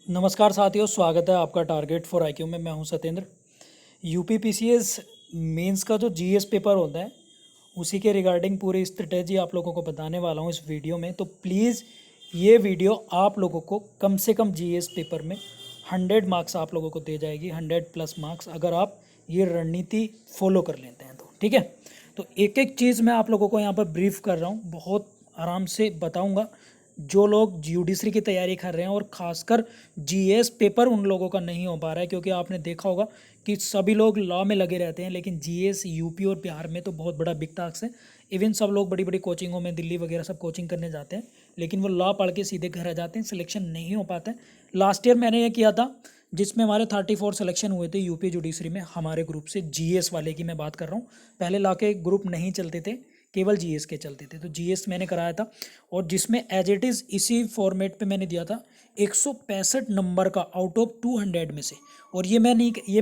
नमस्कार साथियों, स्वागत है आपका टारगेट फॉर आईक्यू में। मैं हूं सत्येंद्र। यूपी पीसीएस मेंस का जो जीएस पेपर होता है उसी के रिगार्डिंग पूरी स्ट्रेटेजी आप लोगों को बताने वाला हूं इस वीडियो में। तो प्लीज़ ये वीडियो आप लोगों को कम से कम जीएस पेपर में 100 मार्क्स आप लोगों को दे जाएगी, 100+ मार्क्स, अगर आप ये रणनीति फॉलो कर लेते हैं तो। ठीक है, तो एक एक चीज़ मैं आप लोगों को यहाँ पर ब्रीफ कर रहा हूँ, बहुत आराम से बताऊँगा। जो लोग जुडिशरी की तैयारी कर रहे हैं और ख़ासकर जीएस पेपर उन लोगों का नहीं हो पा रहा है, क्योंकि आपने देखा होगा कि सभी लोग लॉ में लगे रहते हैं, लेकिन जीएस यूपी और बिहार में तो बहुत बड़ा बिग टास्क है। इवन सब लोग बड़ी बड़ी कोचिंगों में, दिल्ली वगैरह सब कोचिंग करने जाते हैं, लेकिन वो लॉ पढ़ के सीधे घर आ जाते हैं, सिलेक्शन नहीं हो पाता है। लास्ट ईयर मैंने ये किया था, जिसमें हमारे 34 सिलेक्शन हुए थे यूपी जुडिशरी में, हमारे ग्रुप से, जीएस वाले की मैं बात कर रहा हूँ। पहले लॉ के ग्रुप नहीं चलते थे, केवल जीएस के चलते थे, तो जीएस मैंने कराया था, और जिसमें एज इट इज़ इसी फॉर्मेट पे मैंने दिया था 165 नंबर का आउट ऑफ 200 में से। और ये मैं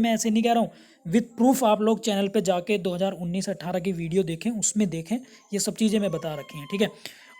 ऐसे नहीं कह रहा हूँ, विद प्रूफ आप लोग चैनल पे जाके 2019-18 की वीडियो देखें, उसमें देखें, ये सब चीज़ें मैं बता रखी हैं। ठीक है,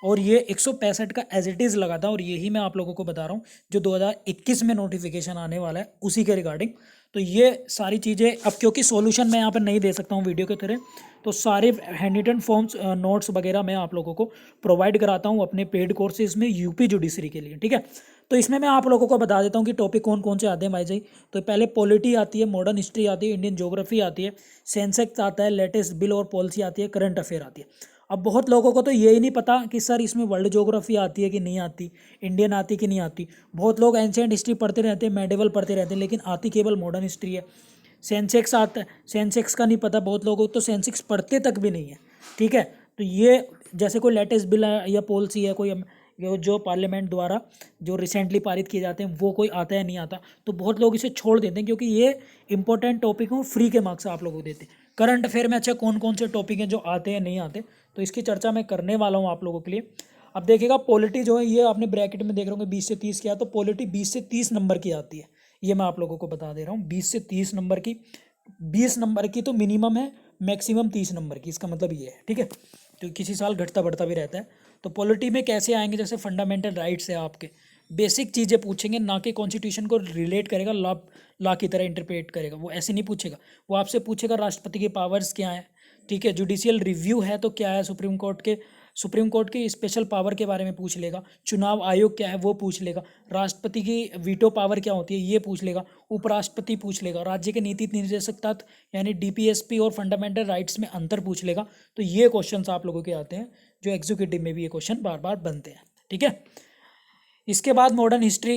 और ये 165 का एज इट इज़ लगा था, और यही मैं आप लोगों को बता रहा हूँ जो 2021 में नोटिफिकेशन आने वाला है उसी के रिगार्डिंग। तो ये सारी चीज़ें अब, क्योंकि सॉल्यूशन मैं यहाँ पर नहीं दे सकता हूँ वीडियो के तरह, तो सारे हैंड रिटन फॉर्म्स, नोट्स वगैरह मैं आप लोगों को प्रोवाइड कराता हूँ अपने पेड कोर्सेज में यूपी जुडिशरी के लिए। ठीक है, तो इसमें मैं आप लोगों को बता देता हूँ कि टॉपिक कौन कौन से आते हैं भाई जी। तो पहले पॉलिटी आती है, मॉडर्न हिस्ट्री आती है, इंडियन ज्योग्राफी आती है, सेंसेक्स आता है, लेटेस्ट बिल और पॉलिसी आती है, करंट अफेयर आती है। अब बहुत लोगों को तो ये ही नहीं पता कि सर इसमें वर्ल्ड ज्योग्राफी आती है कि नहीं आती, इंडियन आती कि नहीं आती। बहुत लोग एंशिएंट हिस्ट्री पढ़ते रहते हैं, मेडिवल पढ़ते रहते हैं, लेकिन आती केवल मॉडर्न हिस्ट्री है। सेंसेक्स आता है, सेंसेक्स का नहीं पता बहुत लोगों को, तो सेंसेक्स पढ़ते तक भी नहीं है। ठीक है, तो ये जैसे कोई लेटेस्ट बिल या पॉलिसी है, कोई जो पार्लियामेंट द्वारा जो रिसेंटली पारित किए जाते हैं, वो कोई आता है नहीं आता, तो बहुत लोग इसे छोड़ देते हैं, क्योंकि ये इंपॉर्टेंट टॉपिक हो, फ्री के मार्क्स आप लोगों को देते हैं। करंट अफेयर में अच्छा कौन कौन से टॉपिक हैं जो आते हैं नहीं आते, तो इसकी चर्चा मैं करने वाला हूँ आप लोगों के लिए। अब देखिएगा, पॉलिटी जो है, ये आपने ब्रैकेट में देख रहे होंगे 20 से 30 क्या, तो पॉलिटी 20 से 30 नंबर की आती है। ये मैं आप लोगों को बता दे रहा हूँ, 20 से 30 नंबर की। 20 नंबर की तो मिनिमम है, मैक्सिमम 30 नंबर की, इसका मतलब ये है। ठीक है, तो किसी साल घटता बढ़ता भी रहता है। तो पॉलिटी में कैसे आएंगे, जैसे फंडामेंटल राइट्स है आपके, बेसिक चीज़ें पूछेंगे, ना कि कॉन्स्टिट्यूशन को रिलेट करेगा, लॉ की तरह इंटरप्रेट करेगा, वो ऐसे नहीं पूछेगा। वो आपसे पूछेगा राष्ट्रपति के पावर्स क्या हैं, ठीक है, जुडिशियल रिव्यू है तो क्या है, सुप्रीम कोर्ट की स्पेशल पावर के बारे में पूछ लेगा, चुनाव आयोग क्या है वो पूछ लेगा, राष्ट्रपति की वीटो पावर क्या होती है ये पूछ लेगा, उपराष्ट्रपति पूछ लेगा, राज्य के नीति निर्देशक तत्व यानी डीपीएसपी और फंडामेंटल राइट्स में अंतर पूछ लेगा। तो ये क्वेश्चंस आप लोगों के आते हैं, जो एग्जीक्यूटिव में भी ये क्वेश्चन बार बार बनते हैं। ठीक है, इसके बाद मॉडर्न हिस्ट्री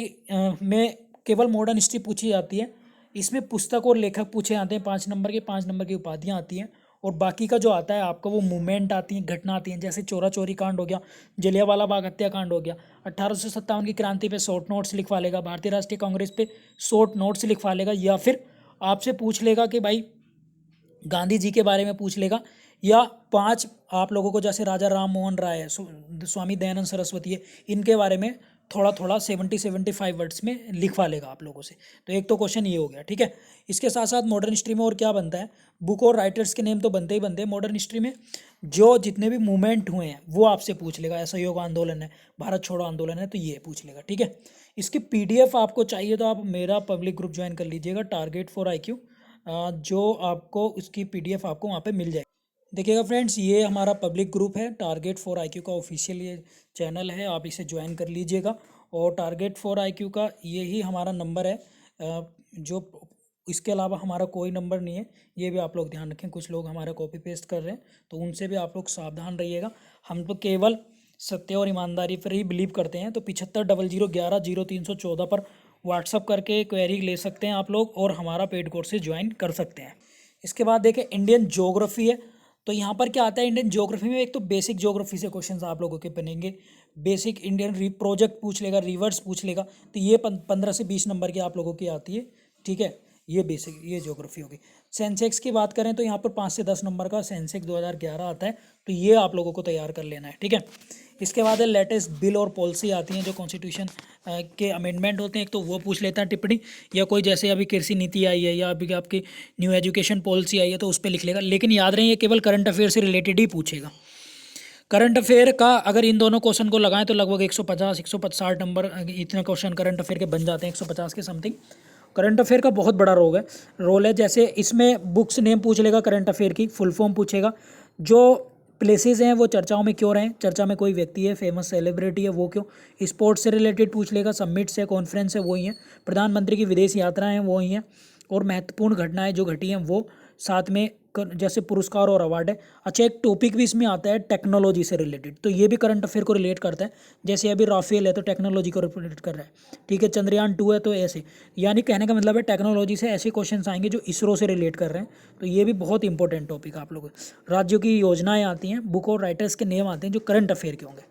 में केवल मॉडर्न हिस्ट्री पूछी जाती है। इसमें पुस्तक और लेखक पूछे जाते हैं, 5 नंबर की उपाधियाँ आती हैं, और बाकी का जो आता है आपका वो मूवमेंट आती हैं, घटना आती हैं, जैसे चोरा चोरी कांड हो गया, जलियांवाला बाग हत्याकांड हो गया, 1857 की क्रांति पे शॉर्ट नोट्स लिखवा लेगा, भारतीय राष्ट्रीय कांग्रेस पे शॉर्ट नोट्स लिखवा लेगा, या फिर आपसे पूछ लेगा कि भाई गांधी जी के बारे में पूछ लेगा, या 5 आप लोगों को जैसे राजा राम मोहन राय है, स्वामी दयानंद सरस्वती है, इनके बारे में थोड़ा थोड़ा 70-75 वर्ड्स में लिखवा लेगा आप लोगों से। तो एक तो क्वेश्चन ये हो गया। ठीक है, इसके साथ साथ मॉडर्न हिस्ट्री में और क्या बनता है, बुक और राइटर्स के नेम तो बनते ही बनते हैं मॉडर्न हिस्ट्री में। जो जितने भी मूवमेंट हुए हैं वो आपसे पूछ लेगा, असहयोग आंदोलन है, भारत छोड़ो आंदोलन है, तो ये पूछ लेगा। ठीक है, इसकी पीडीएफ आपको चाहिए तो आप मेरा पब्लिक ग्रुप ज्वाइन कर लीजिएगा, टारगेट फॉर आईक्यू, जो आपको उसकी पीडीएफ आपको वहाँ पे मिल जाएगी। देखिएगा फ्रेंड्स, ये हमारा पब्लिक ग्रुप है, टारगेट फॉर आईक्यू का ऑफिशियल ये चैनल है, आप इसे ज्वाइन कर लीजिएगा। और टारगेट फॉर आईक्यू का यही हमारा नंबर है, जो इसके अलावा हमारा कोई नंबर नहीं है, ये भी आप लोग ध्यान रखें। कुछ लोग हमारा कॉपी पेस्ट कर रहे हैं, तो उनसे भी आप लोग सावधान रहिएगा। हम तो केवल सत्य और ईमानदारी पर ही बिलीव करते हैं। तो 7500110314 पर व्हाट्सअप करके क्वेरी ले सकते हैं आप लोग, और हमारा पेड कोर्स से ज्वाइन कर सकते हैं। इसके बाद देखें, इंडियन ज्योग्राफी है। तो यहाँ पर क्या आता है, इंडियन ज्योग्राफी में एक तो बेसिक ज्योग्राफी से क्वेश्चंस आप लोगों के बनेंगे, बेसिक इंडियन प्रोजेक्ट पूछ लेगा, रिवर्स पूछ लेगा, तो ये 15 से 20 नंबर की आप लोगों की आती है। ठीक है, ये बेसिक, ये ज्योग्राफी होगी। सेंसेक्स की बात करें तो यहाँ पर 5 से 10 नंबर का सेंसेक्स 2011 आता है, तो ये आप लोगों को तैयार कर लेना है। ठीक है, इसके बाद है लेटेस्ट बिल और पॉलिसी आती हैं, जो कॉन्स्टिट्यूशन के अमेंडमेंट होते हैं, एक तो वो पूछ लेता है टिप्पणी, या कोई जैसे अभी कृषि नीति आई है, या अभी आपकी न्यू एजुकेशन पॉलिसी आई है, तो उस पर लिख लेगा। लेकिन याद रहे, ये केवल करंट अफेयर से रिलेटेड ही पूछेगा। करंट अफेयर का अगर इन दोनों क्वेश्चन को लगाएं तो लगभग 150 160 नंबर इतने क्वेश्चन करंट अफेयर के बन जाते हैं, 150 के समथिंग। करंट अफेयर का बहुत बड़ा रोल है। जैसे इसमें बुक्स नेम पूछ लेगा, करंट अफेयर की फुल फॉर्म पूछेगा, जो प्लेसेस हैं वो चर्चाओं में क्यों रहे, चर्चा में कोई व्यक्ति है, फेमस सेलिब्रिटी है, वो क्यों। स्पोर्ट्स से रिलेटेड पूछ लेगा, समिट्स है, कॉन्फ्रेंस है, वो ही है। प्रधानमंत्री की विदेश यात्राएं हैं, वो ही हैं। और महत्वपूर्ण घटनाएं जो घटी हैं वो साथ में जैसे पुरस्कार और अवार्ड है। अच्छा, एक टॉपिक भी इसमें आता है टेक्नोलॉजी से रिलेटेड, तो ये भी करंट अफेयर को रिलेट करता है। जैसे अभी राफेल है तो टेक्नोलॉजी को रिलेट कर रहा है, ठीक है। चंद्रयान 2 है तो ऐसे, यानी कहने का मतलब है टेक्नोलॉजी से ऐसे क्वेश्चन आएंगे जो इसरो से रिलेट कर रहे हैं। तो ये भी बहुत इंपॉर्टेंट टॉपिक आप लोगों। राज्यों की योजनाएं आती हैं, बुक और राइटर्स के नेम आते हैं जो करंट अफेयर के होंगे,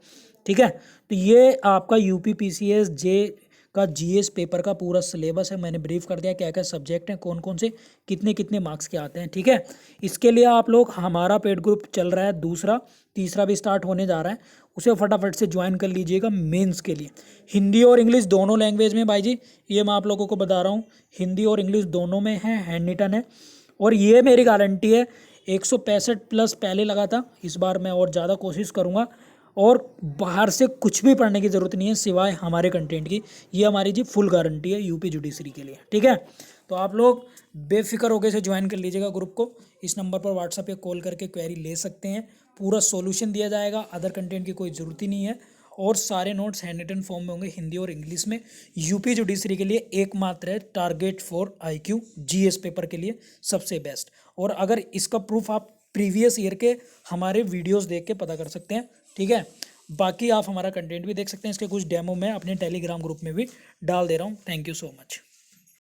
ठीक है। तो ये आपका यूपी पीसीएस जे का जीएस पेपर का पूरा सिलेबस है। मैंने ब्रीफ कर दिया क्या क्या सब्जेक्ट हैं, कौन कौन से कितने कितने मार्क्स के आते हैं, ठीक है। इसके लिए आप लोग, हमारा पेड ग्रुप चल रहा है, दूसरा तीसरा भी स्टार्ट होने जा रहा है, उसे फटाफट से ज्वाइन कर लीजिएगा मेंस के लिए। हिंदी और इंग्लिश दोनों लैंग्वेज में भाई जी, ये मैं आप लोगों को बता रहा हूँ, हिंदी और इंग्लिश दोनों में है, हैंड रिटन है। और ये मेरी गारंटी है, 165 प्लस पहले लगा था, इस बार मैं और ज़्यादा कोशिश करूँगा। और बाहर से कुछ भी पढ़ने की ज़रूरत नहीं है सिवाय हमारे कंटेंट की, ये हमारी जी फुल गारंटी है यूपी जुडिशरी के लिए, ठीक है। तो आप लोग बेफिक्र होकर से ज्वाइन कर लीजिएगा ग्रुप को। इस नंबर पर व्हाट्सएप पे कॉल करके क्वेरी ले सकते हैं, पूरा सॉल्यूशन दिया जाएगा, अदर कंटेंट की कोई ज़रूरत ही नहीं है। और सारे नोट्स हैंड रिटन फॉर्म में होंगे, हिंदी और इंग्लिश में। यूपी जुडिशरी के लिए एकमात्र है target for IQ GS paper के लिए सबसे बेस्ट। और अगर इसका प्रूफ आप प्रीवियस ईयर के हमारे वीडियोस देख के पता कर सकते हैं, ठीक है। बाकी आप हमारा कंटेंट भी देख सकते हैं, इसके कुछ डेमो मैं अपने टेलीग्राम ग्रुप में भी डाल दे रहा हूँ। Thank you so much.